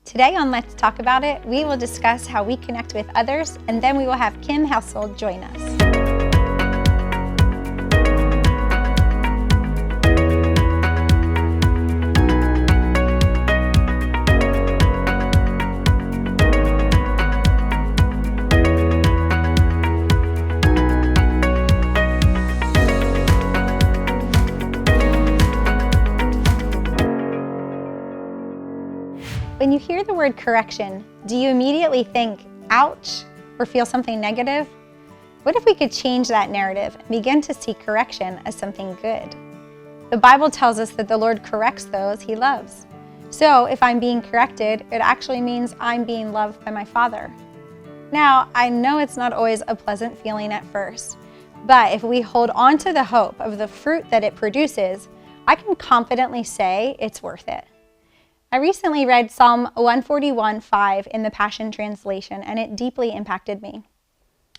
Today on Let's Talk About It, we will discuss how we connect with others, and then we will have Kim Helsel join us. When you hear the word correction, do you immediately think, ouch, or feel something negative? What if we could change that narrative and begin to see correction as something good? The Bible tells us that the Lord corrects those He loves. So if I'm being corrected, it actually means I'm being loved by my Father. Now, I know it's not always a pleasant feeling at first, but if we hold on to the hope of the fruit that it produces, I can confidently say it's worth it. I recently read Psalm 141:5 in the Passion Translation, and it deeply impacted me.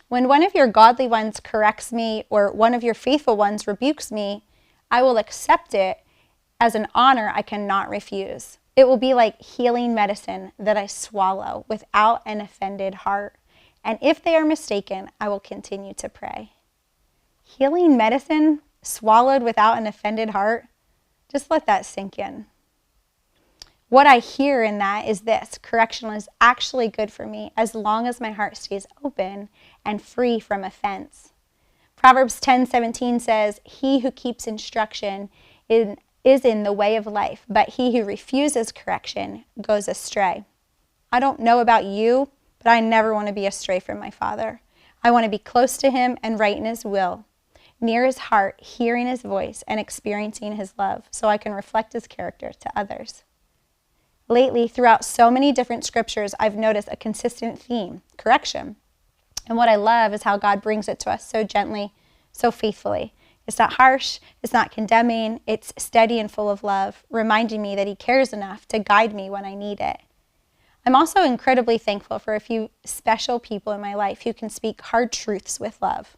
When one of your godly ones corrects me or one of your faithful ones rebukes me, I will accept it as an honor I cannot refuse. It will be like healing medicine that I swallow without an offended heart. And if they are mistaken, I will continue to pray. Healing medicine swallowed without an offended heart? Just let that sink in. What I hear in that is this: correction is actually good for me as long as my heart stays open and free from offense. Proverbs 10:17 says, "He who keeps instruction is in the way of life, but he who refuses correction goes astray." I don't know about you, but I never want to be astray from my Father. I want to be close to Him and right in His will, near His heart, hearing His voice and experiencing His love, so I can reflect His character to others. Lately, throughout so many different scriptures, I've noticed a consistent theme: correction. And what I love is how God brings it to us so gently, so faithfully. It's not harsh, it's not condemning, it's steady and full of love, reminding me that He cares enough to guide me when I need it. I'm also incredibly thankful for a few special people in my life who can speak hard truths with love.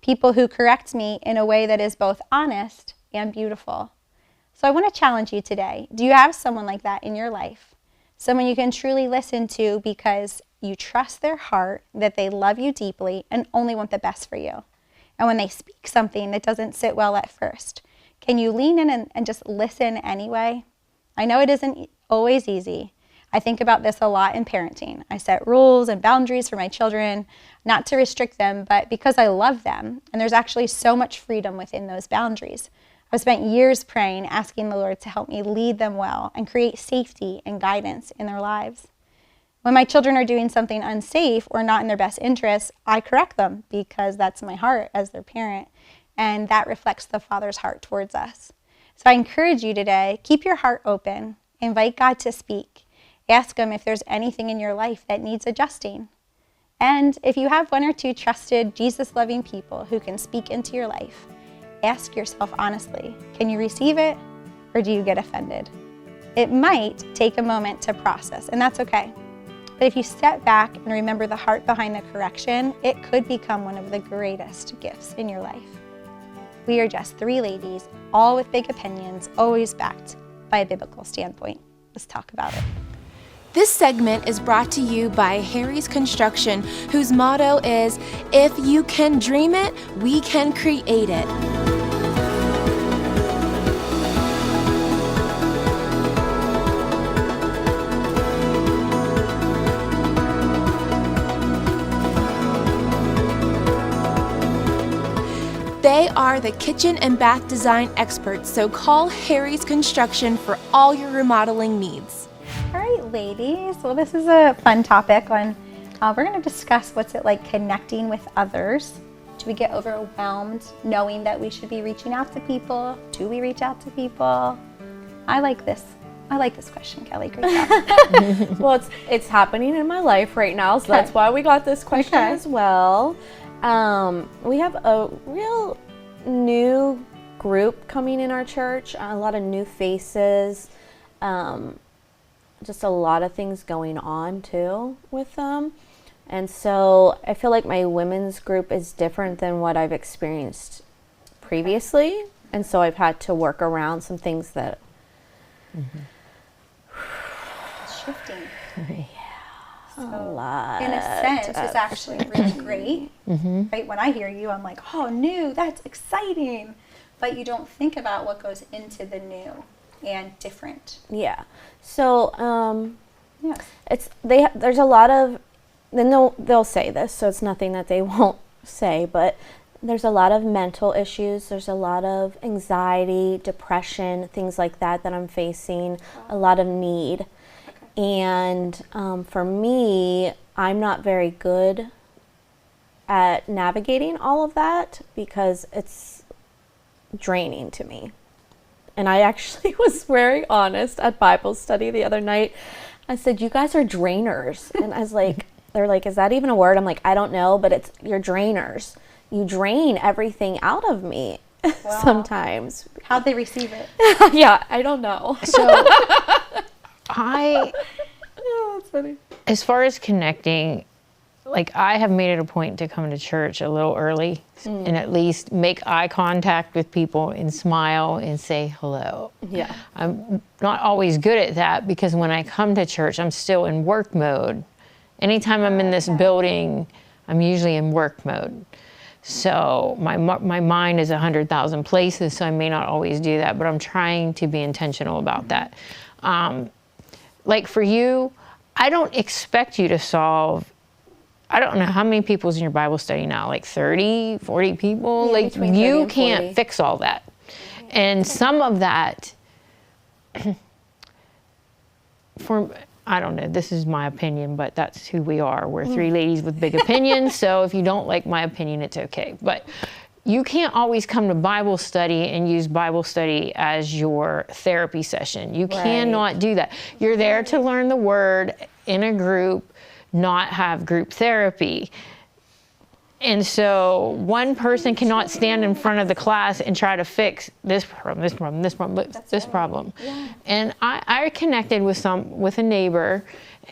People who correct me in a way that is both honest and beautiful. So I want to challenge you today. Do you have someone like that in your life? Someone you can truly listen to because you trust their heart, that they love you deeply and only want the best for you. And when they speak something that doesn't sit well at first, can you lean in and just listen anyway? I know it isn't always easy. I think about this a lot in parenting. I set rules and boundaries for my children, not to restrict them, but because I love them. And there's actually so much freedom within those boundaries. I've spent years praying, asking the Lord to help me lead them well and create safety and guidance in their lives. When my children are doing something unsafe or not in their best interests, I correct them because that's my heart as their parent, and that reflects the Father's heart towards us. So I encourage you today, keep your heart open, invite God to speak, ask Him if there's anything in your life that needs adjusting. And if you have one or two trusted, Jesus-loving people who can speak into your life, ask yourself honestly, can you receive it or do you get offended? It might take a moment to process, and that's okay. But if you step back and remember the heart behind the correction, it could become one of the greatest gifts in your life. We are just three ladies, all with big opinions, always backed by a biblical standpoint. Let's talk about it. This segment is brought to you by Harry's Construction, whose motto is, "If you can dream it, we can create it." They are the kitchen and bath design experts, so call Harry's Construction for all your remodeling needs. All right, ladies. Well, this is a fun topic. We're going to discuss what's it like connecting with others. Do we get overwhelmed knowing that we should be reaching out to people? Do we reach out to people? I like this question, Kelly. Great job. Well, it's happening in my life right now, so that's why we got this question as well. We have a real new group coming in our church, a lot of new faces, just a lot of things going on too with them. And so I feel like my women's group is different than what I've experienced previously. And so I've had to work around some things that... Shifting. So, A lot. in a sense, it's actually really great. Right? When I hear you, I'm like, oh, new, that's exciting. But you don't think about what goes into the new and different. Yeah. So, Yes. there's a lot of, then they'll say this, so it's nothing that they won't say, but there's a lot of mental issues. There's a lot of anxiety, depression, things like that I'm facing. A lot of need. And for me, I'm not very good at navigating all of that because it's draining to me. And I actually was very honest at Bible study the other night. I said, you guys are drainers. And I was like, they're like, is that even a word? I'm like, I don't know, but you're drainers. You drain everything out of me sometimes. How'd they receive it? Yeah, I don't know. So That's funny. as far as connecting, like I have made it a point to come to church a little early and at least make eye contact with people and smile and say hello. Yeah. I'm not always good at that because when I come to church, I'm still in work mode. Anytime I'm in this building, I'm usually in work mode. So my mind is 100,000 places, so I may not always do that, but I'm trying to be intentional about that. Like for you, I don't expect you to solve, I don't know how many people's in your Bible study now, like 30, 40 people? Yeah, like between 30 you and can't 40. fix all that. And some of that, I don't know, this is my opinion, but that's who we are. We're three ladies with big opinions, so if you don't like my opinion, it's okay. But you can't always come to Bible study and use Bible study as your therapy session. You cannot do that. You're there to learn the word in a group, not have group therapy. And so one person cannot stand in front of the class and try to fix this problem, this problem, this problem, this problem. Yeah. And I connected with a neighbor,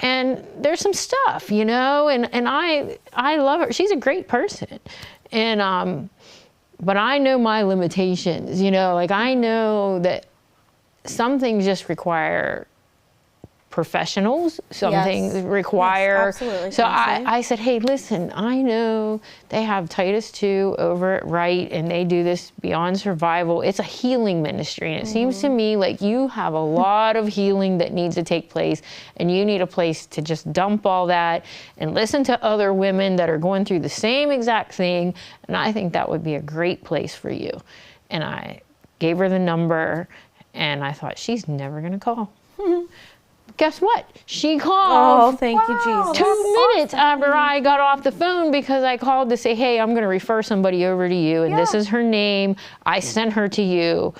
and there's some stuff, you know, and I love her. She's a great person. And but I know my limitations, you know, like I know that some things just require professionals, some things require. Yes, absolutely. So I said, hey, listen, I know they have Titus 2 over at Wright and they do this Beyond Survival. It's a healing ministry. And it seems to me like you have a lot of healing that needs to take place, and you need a place to just dump all that and listen to other women that are going through the same exact thing. And I think that would be a great place for you. And I gave her the number, and I thought, she's never going to call. Guess what? She called. Oh, thank you, Jesus. 2 minutes after I got off the phone, because I called to say, hey, I'm going to refer somebody over to you, and this is her name. I sent her to you.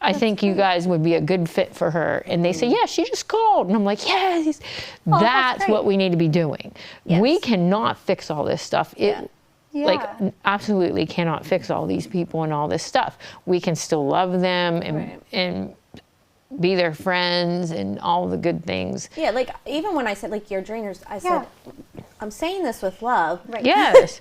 I think you guys would be a good fit for her. And they say, yeah, she just called. And I'm like, yes, that's what we need to be doing. Yes. We cannot fix all this stuff. Like, absolutely cannot fix all these people and all this stuff. We can still love them and be their friends and all the good things. Yeah, like even when I said like you're drainers, I said I'm saying this with love. Right. Yes.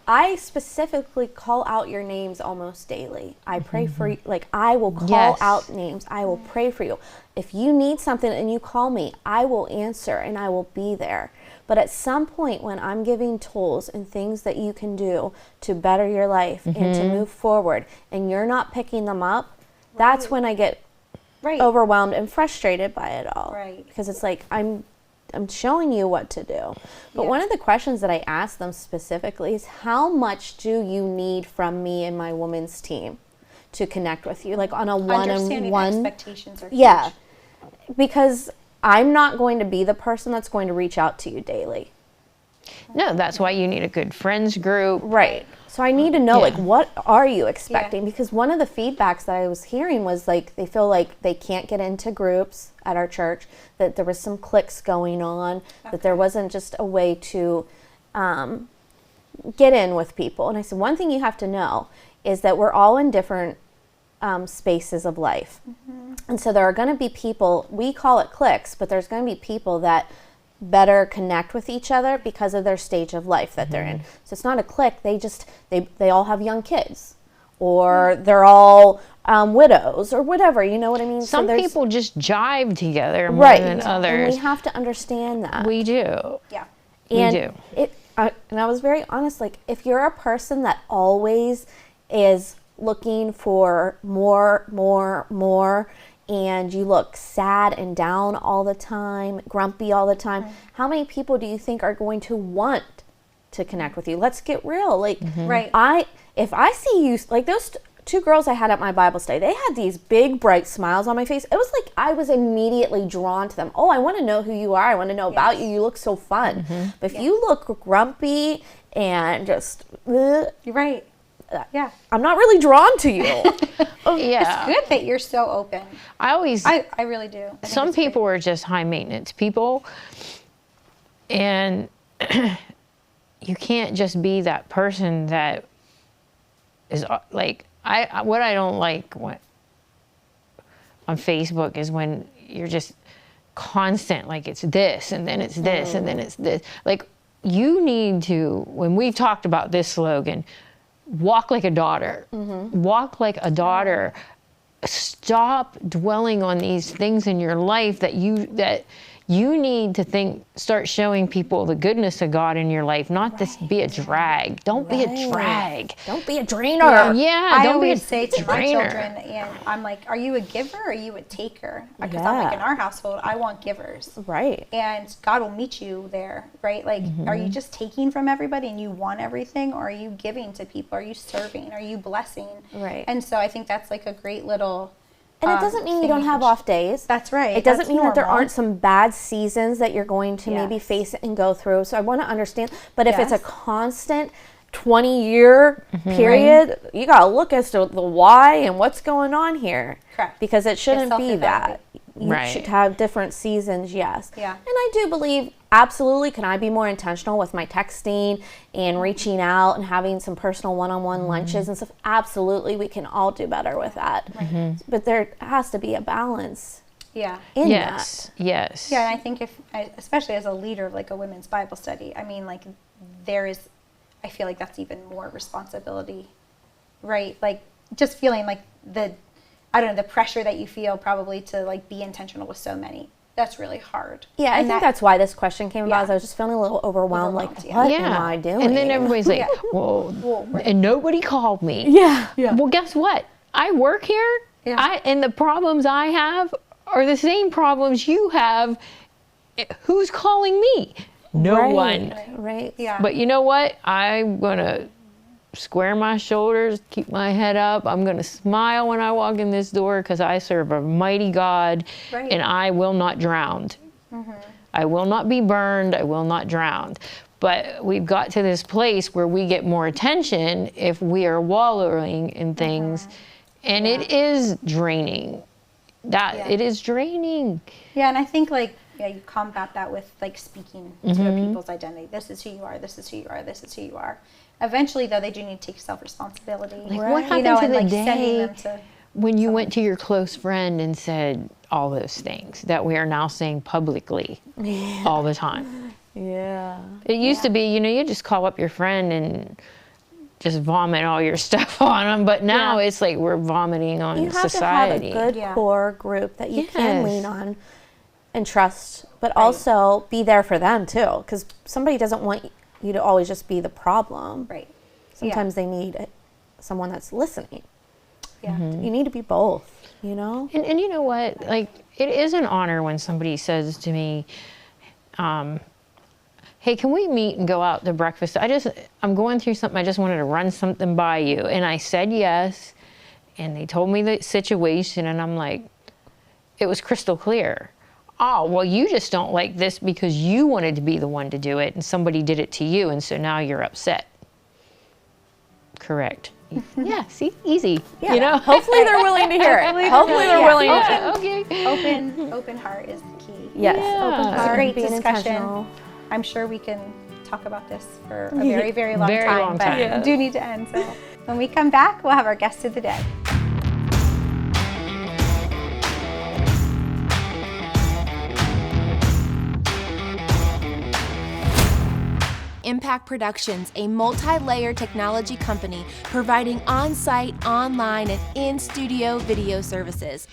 I specifically call out your names almost daily. I pray for you. Like I will call out names. I will pray for you. If you need something and you call me, I will answer and I will be there. But at some point when I'm giving tools and things that you can do to better your life and to move forward, and you're not picking them up, that's when I get overwhelmed and frustrated by it all. Right. Because it's like I'm showing you what to do. But one of the questions that I asked them specifically is, how much do you need from me and my women's team to connect with you? Like on a one-on-one. Expectations are huge. Yeah. Because I'm not going to be the person that's going to reach out to you daily. No, that's why you need a good friends group. Right. So I need to know, like, what are you expecting? Because one of the feedbacks that I was hearing was, like, they feel like they can't get into groups at our church, that there was some cliques going on, that there wasn't just a way to get in with people. And I said, one thing you have to know is that we're all in different spaces of life. And so there are going to be people, we call it cliques, but there's going to be people that better connect with each other because of their stage of life that they're in. So it's not a clique, they all have young kids, or they're all widows or whatever, you know what I mean? Some there's- people just jive together more right, than and others. we have to understand that. We do. Yeah. And we do. And I was very honest, like, if you're a person that always is looking for more, and you look sad and down all the time, grumpy all the time, how many people do you think are going to want to connect with you? Let's get real. Like, Right. if I see you, like those two girls I had at my Bible study, they had these big, bright smiles on my face. It was like I was immediately drawn to them. Oh, I want to know who you are. I want to know about you. You look so fun. But if you look grumpy and just, You're right. Yeah. I'm not really drawn to you. Yeah. Good that you're so open. I really do. I think some it's great. people are just high maintenance people, and you can't just be that person that is like, what I don't like on Facebook is when you're just constant, like it's this and then it's this and then it's this. Like, you need to, when we've talked about this slogan, walk like a daughter. Walk like a daughter. Stop dwelling on these things in your life that you need to start showing people the goodness of God in your life, not this be a drag. Don't be a drag. Don't be a drainer. Yeah, I don't always be a say to my drainer. children, and I'm like, are you a giver or are you a taker? Because I'm like, in our household, I want givers. Right. And God will meet you there, right? Like, are you just taking from everybody and you want everything, or are you giving to people? Are you serving? Are you blessing? Right. And so I think that's like a great little. And it doesn't mean you thing don't we have can off days. That's right. It doesn't That's mean that there normal. aren't some bad seasons that you're going to maybe Yes. face and go through. So I want to understand. But if it's a Yes. constant 20-year period, you got to look as to the why and what's going on here. Correct. Because it shouldn't be self-evaluate. that. You Right. should have different seasons, yes. Yeah. And I do believe, absolutely, can I be more intentional with my texting and reaching out and having some personal one-on-one lunches and stuff? Absolutely, we can all do better with that. But there has to be a balance Yeah. in Yes. Yes. Yeah, and I think especially as a leader of like a women's Bible study, I mean, like I feel like that's even more responsibility, right? Like just feeling like the pressure that you feel probably to like be intentional with so many. That's really hard. Yeah, I And think that's why this question came about. Yeah. Is I was just feeling a little overwhelmed. Like, Overwhelmed, yeah. what Yeah. am I doing? And then everybody's like, Yeah. well, right. and nobody called me. yeah. Well, guess what? I work here. Yeah. And the problems I have are the same problems you have. Who's calling me? No Right. one. Right. Yeah. But you know what? I'm going to square my shoulders, keep my head up. I'm going to smile when I walk in this door because I serve a mighty God, Right. and I will not drown. I will not be burned. I will not drown. But we've got to this place where we get more attention if we are wallowing in things, and it is draining. Yeah. It is draining. Yeah, and I think you combat that with like speaking to a people's identity. This is who you are. This is who you are. This is who you are. Eventually, though, they do need to take self-responsibility. Like, what happened to and the like sending day them to when you went to your close friend and said all those things that we are now saying publicly all the time? Yeah. It used to be, you just call up your friend and just vomit all your stuff on them, but now it's like we're vomiting on You have society. to have a good Yeah. core group that you can Yes. lean on and trust, but also be there for them too. Because somebody doesn't want you to always just be the problem. right. Sometimes they need someone that's listening. Yeah. You need to be both, you know? And you know what? Like, it is an honor when somebody says to me, hey, can we meet and go out to breakfast? I'm going through something. I just wanted to run something by you. And I said yes. And they told me the situation. And I'm like, it was crystal clear. Oh, well, you just don't like this because you wanted to be the one to do it. And somebody did it to you. And so now you're upset. Correct. Yeah, see? Easy. Yeah. You know? Hopefully they're willing to hear it. Hopefully they're willing to. Yeah, okay. Open heart is the key. Yes. Yeah. Open It's a heart, great being discussion. intentional. I'm sure we can talk about this for a very, very long Very time, long but time. we do need to end. So when we come back, we'll have our guest of the day. Impact Productions, a multi-layer technology company providing on-site, online, and in-studio video services.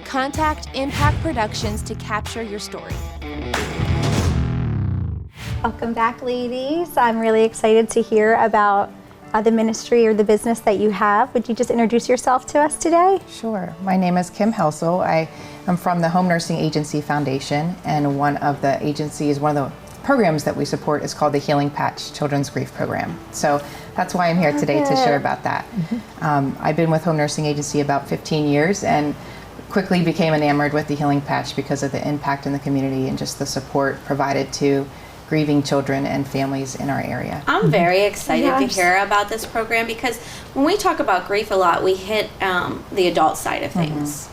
Contact Impact Productions to capture your story. Welcome back, ladies. I'm really excited to hear about the ministry or the business that you have. Would you just introduce yourself to us today? Sure. My name is Kim Helsel. I am from the Home Nursing Agency Foundation, and one of the programs that we support is called the Healing Patch Children's Grief Program. So that's why I'm here today to share about that. I've been with Home Nursing Agency about 15 years and quickly became enamored with the Healing Patch because of the impact in the community and just the support provided to grieving children and families in our area. I'm very excited to hear about this program because when we talk about grief a lot, we hit the adult side of things.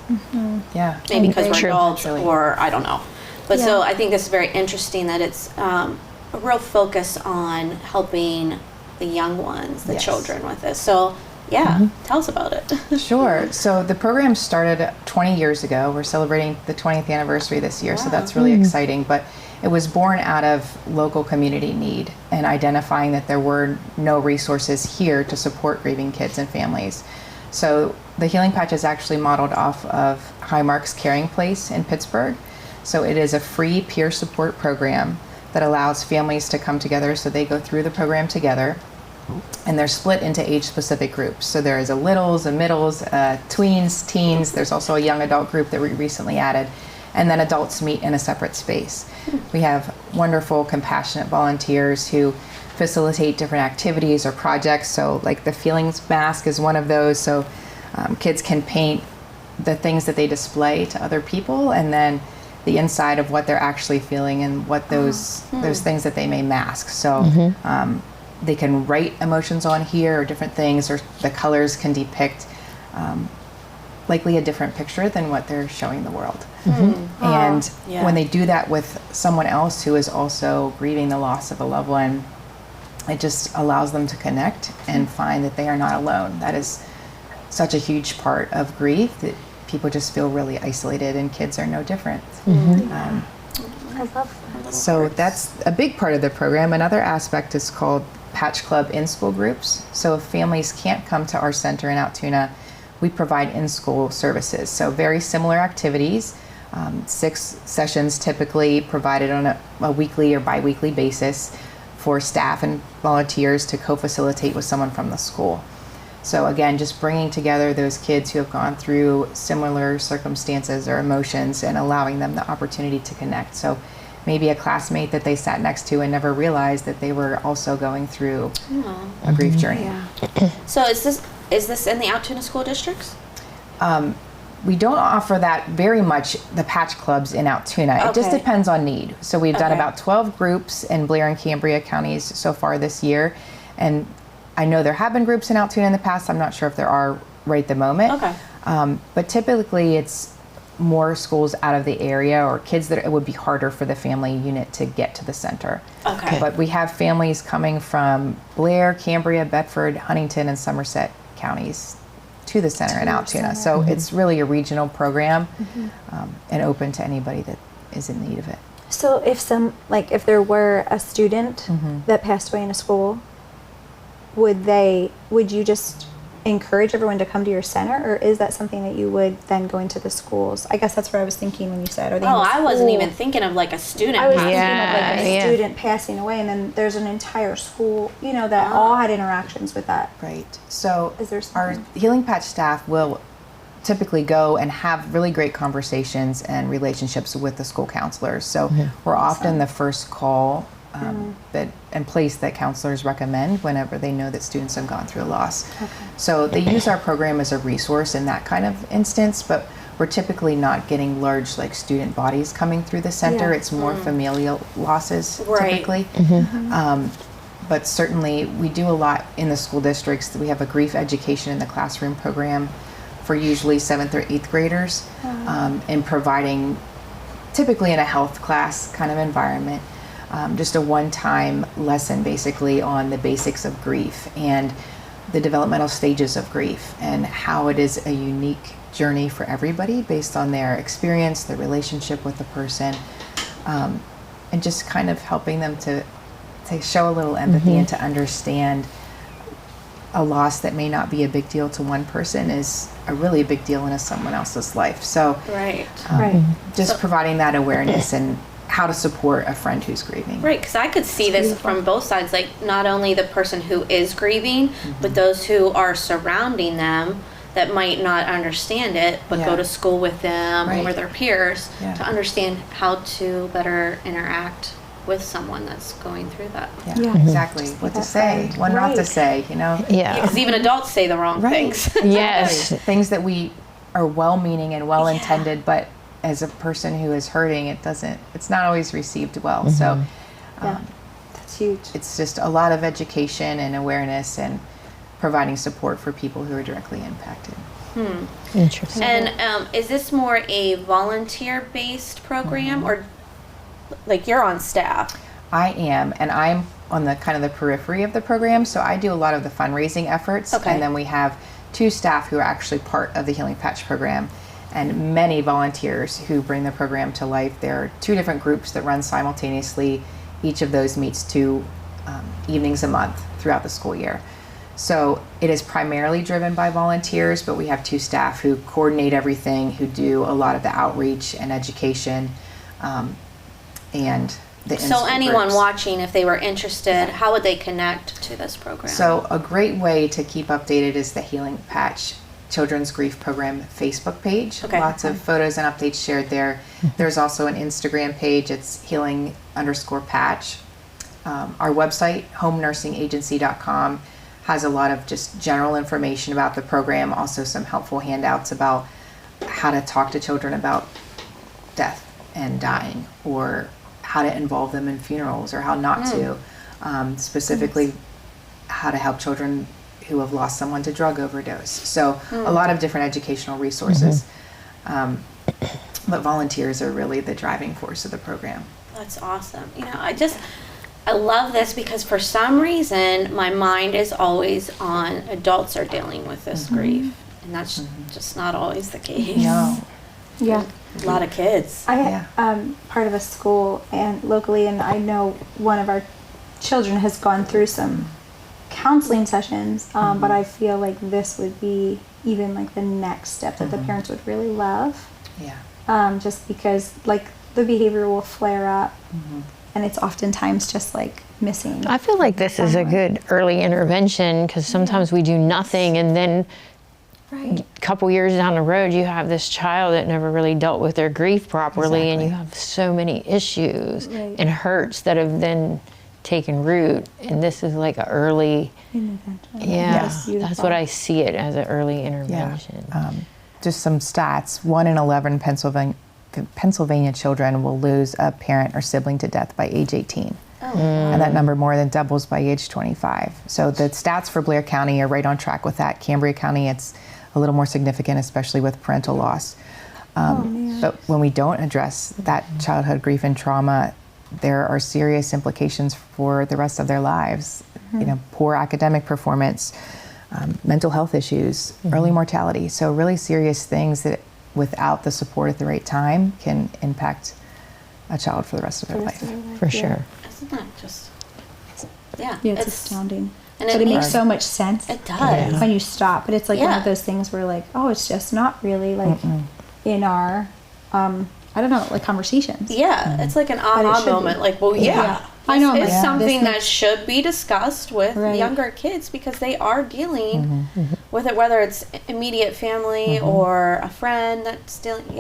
Yeah. Maybe because we're adults Really. or I don't know. But so I think this is very interesting that it's a real focus on helping the young ones, the children with this. So tell us about it. Sure. So the program started 20 years ago. We're celebrating the 20th anniversary this year, so that's really exciting. But it was born out of local community need and identifying that there were no resources here to support grieving kids and families. So the Healing Patch is actually modeled off of Highmark's Caring Place in Pittsburgh. So it is a free peer support program that allows families to come together, so they go through the program together. And they're split into age-specific groups. So there is a littles, a middles, tweens, teens. There's also a young adult group that we recently added. And then adults meet in a separate space. We have wonderful, compassionate volunteers who facilitate different activities or projects. So like the Feelings Mask is one of those. So kids can paint the things that they display to other people, and then the inside of what they're actually feeling and what those things that they may mask. So they can write emotions on here or different things, or the colors can depict likely a different picture than what they're showing the world. And when they do that with someone else who is also grieving the loss of a loved one, it just allows them to connect and find that they are not alone. That is such a huge part of grief, that people just feel really isolated, and kids are no different. I love that. So that's a big part of the program. Another aspect is called Patch Club in-school groups. So if families can't come to our center in Altoona, we provide in-school services. So very similar activities, 6 sessions typically provided on a weekly or bi-weekly basis for staff and volunteers to co-facilitate with someone from the school. So again, just bringing together those kids who have gone through similar circumstances or emotions and allowing them the opportunity to connect. So maybe a classmate that they sat next to and never realized that they were also going through a grief journey. So is this in the Altoona school districts? We don't offer that very much, the patch clubs in Altoona. It just depends on need. So we've done about 12 groups in Blair and Cambria counties so far this year. And I know there have been groups in Altoona in the past. I'm not sure if there are right at the moment. But typically it's more schools out of the area or kids that it would be harder for the family unit to get to the center. But we have families coming from Blair, Cambria, Bedford, Huntington, and Somerset counties to the center in Altoona. So it's really a regional program and open to anybody that is in need of it. So if there were a student that passed away in a school, would you just encourage everyone to come to your center, or is that something that you would then go into the schools? I guess that's what I was thinking when you said, are they in the I wasn't school? even thinking of like a student. I was passing. thinking of like a student passing away, and then there's an entire school, that all had interactions with that. Right. So Is there our something? Healing Patch staff will typically go and have really great conversations and relationships with the school counselors. So we're often the first call and place that counselors recommend whenever they know that students have gone through a loss. So they use our program as a resource in that kind of instance, but we're typically not getting large student bodies coming through the center. It's more familial losses typically. But certainly we do a lot in the school districts. We have a grief education in the classroom program for usually 7th or 8th graders, and providing typically in a health class kind of environment, just a one-time lesson basically on the basics of grief. And the developmental stages of grief and how it is a unique journey for everybody based on their experience, their relationship with the person, and just kind of helping them to show a little empathy and to understand a loss that may not be a big deal to one person is a really big deal in someone else's life. So just providing that awareness and how to support a friend who's grieving. Right, because I could see this from both sides, like not only the person who is grieving, but those who are surrounding them that might not understand it, but go to school with them or their peers to understand how to better interact with someone that's going through that. Exactly. What to say, what not to say, you know? Because even adults say the wrong things. Yes. Things that we are well-meaning and well-intended, but as a person who is hurting, it's not always received well. So That's huge. it's just a lot of education and awareness and providing support for people who are directly impacted. Interesting. And is this more a volunteer-based program or like you're on staff? I am, and I'm on the kind of the periphery of the program, so I do a lot of the fundraising efforts, and then we have 2 staff who are actually part of the Healing Patch program, and many volunteers who bring the program to life. There are 2 different groups that run simultaneously. Each of those meets 2 evenings a month throughout the school year. So it is primarily driven by volunteers, but we have 2 staff who coordinate everything, who do a lot of the outreach and education, and the So anyone groups. watching, if they were interested, how would they connect to this program? So a great way to keep updated is the Healing Patch Children's Grief Program Facebook page. Lots of photos and updates shared there. There's also an Instagram page. It's healing_patch. Our website, homenursingagency.com, has a lot of just general information about the program, also some helpful handouts about how to talk to children about death and dying, or how to involve them in funerals, or how not to. Specifically, how to help children who have lost someone to drug overdose. So a lot of different educational resources. But volunteers are really the driving force of the program. That's awesome. You know, I love this because for some reason my mind is always on adults are dealing with this grief, and that's just not always the case. No. Yeah. A lot of kids. I part of a school and locally, and I know one of our children has gone through some counseling sessions, but I feel like this would be even like the next step that the parents would really love. Just because like the behavior will flare up, and it's oftentimes just like missing. I feel like this is a good early intervention, because sometimes we do nothing, and then a couple years down the road you have this child that never really dealt with their grief properly, and you have so many issues and hurts that have then taken root, and this is like an early intervention. That's what I see it as, an early intervention. Just some stats. 1 in 11 Pennsylvania children will lose a parent or sibling to death by age 18. And that number more than doubles by age 25. So the stats for Blair County are right on track with that. Cambria County, it's a little more significant, especially with parental loss. But when we don't address that childhood grief and trauma, there are serious implications for the rest of their lives. You know, poor academic performance, mental health issues, early mortality. So really serious things that without the support at the right time can impact a child for the rest of their life. For sure. Isn't that just, It's astounding. And But it makes so much sense. It does. When you stop. But it's like one of those things where like, oh, it's just not really like in our, I don't know, like conversations. Yeah, it's like an aha moment. Like, well, I know. It's something that should be discussed with younger kids, because they are dealing with it, whether it's immediate family or a friend that's dealing.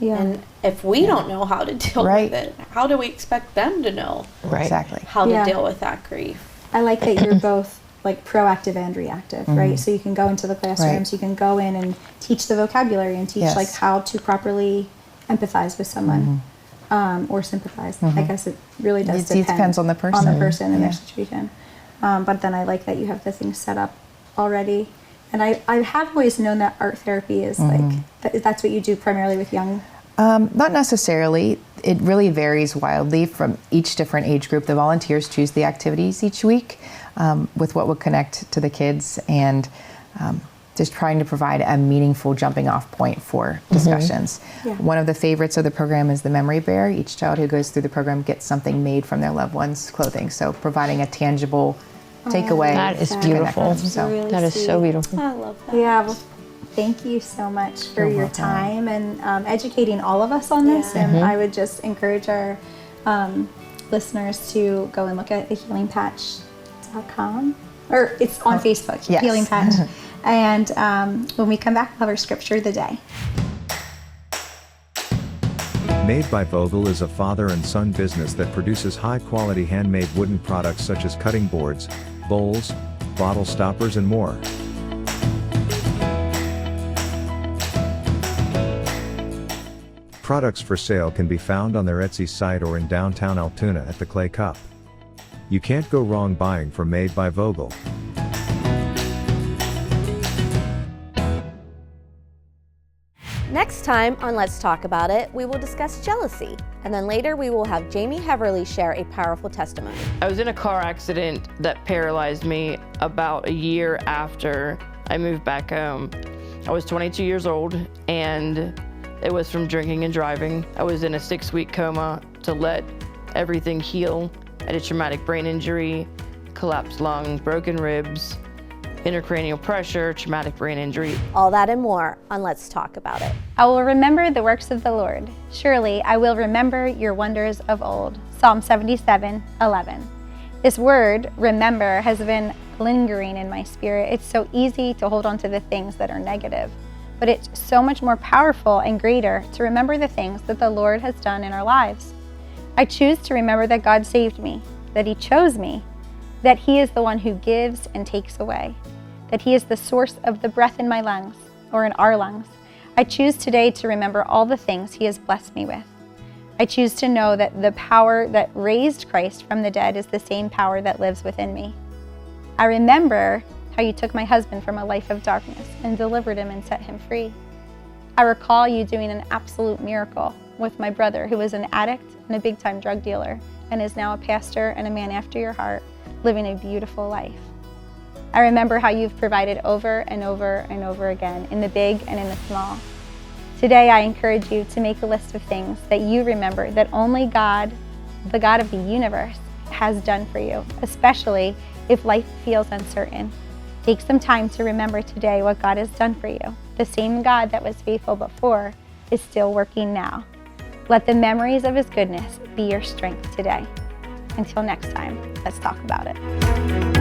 And if we don't know how to deal with it, how do we expect them to know Exactly. how to deal with that grief? I like that you're both like proactive and reactive, right? So you can go into the classrooms, you can go in and teach the vocabulary and teach like how to properly empathize with someone or sympathize. I guess it really does It depends on the person. and their situation. But then I like that you have the things set up already. And I have always known that art therapy is like, that's what you do primarily with young. Not necessarily. It really varies wildly from each different age group. The volunteers choose the activities each week. with what would connect to the kids, and just trying to provide a meaningful jumping off point for discussions. One of the favorites of the program is the memory bear. Each child who goes through the program gets something made from their loved one's clothing. So providing a tangible takeaway. That is beautiful. That is so beautiful. I love that. Yeah, well, thank you so much for your time and educating all of us on this. And I would just encourage our listeners to go and look at thehealingpatch.com, or it's on Facebook, Healing Patch. And when we come back, we'll have our scripture of the day. Made by Vogel is a father and son business that produces high-quality handmade wooden products such as cutting boards, bowls, bottle stoppers, and more. Products for sale can be found on their Etsy site or in downtown Altoona at the Clay Cup. You can't go wrong buying from Made by Vogel. Next time on Let's Talk About It, we will discuss jealousy, and then later we will have Jamie Heverly share a powerful testimony. I was in a car accident that paralyzed me about a year after I moved back home. I was 22 years old, and it was from drinking and driving. I was in a 6-week coma to let everything heal. I had a traumatic brain injury, collapsed lung, broken ribs, intracranial pressure, traumatic brain injury. All that and more on Let's Talk About It. I will remember the works of the Lord. Surely I will remember your wonders of old. Psalm 77:11. This word, remember, has been lingering in my spirit. It's so easy to hold on to the things that are negative, but it's so much more powerful and greater to remember the things that the Lord has done in our lives. I choose to remember that God saved me, that He chose me, that He is the one who gives and takes away, that He is the source of the breath in my lungs, or in our lungs. I choose today to remember all the things He has blessed me with. I choose to know that the power that raised Christ from the dead is the same power that lives within me. I remember how you took my husband from a life of darkness and delivered him and set him free. I recall you doing an absolute miracle with my brother, who was an addict and a big-time drug dealer, and is now a pastor and a man after your heart, living a beautiful life. I remember how you've provided over and over and over again, in the big and in the small. Today, I encourage you to make a list of things that you remember that only God, the God of the universe, has done for you, especially if life feels uncertain. Take some time to remember today what God has done for you. The same God that was faithful before is still working now. Let the memories of His goodness be your strength today. Until next time, let's talk about it.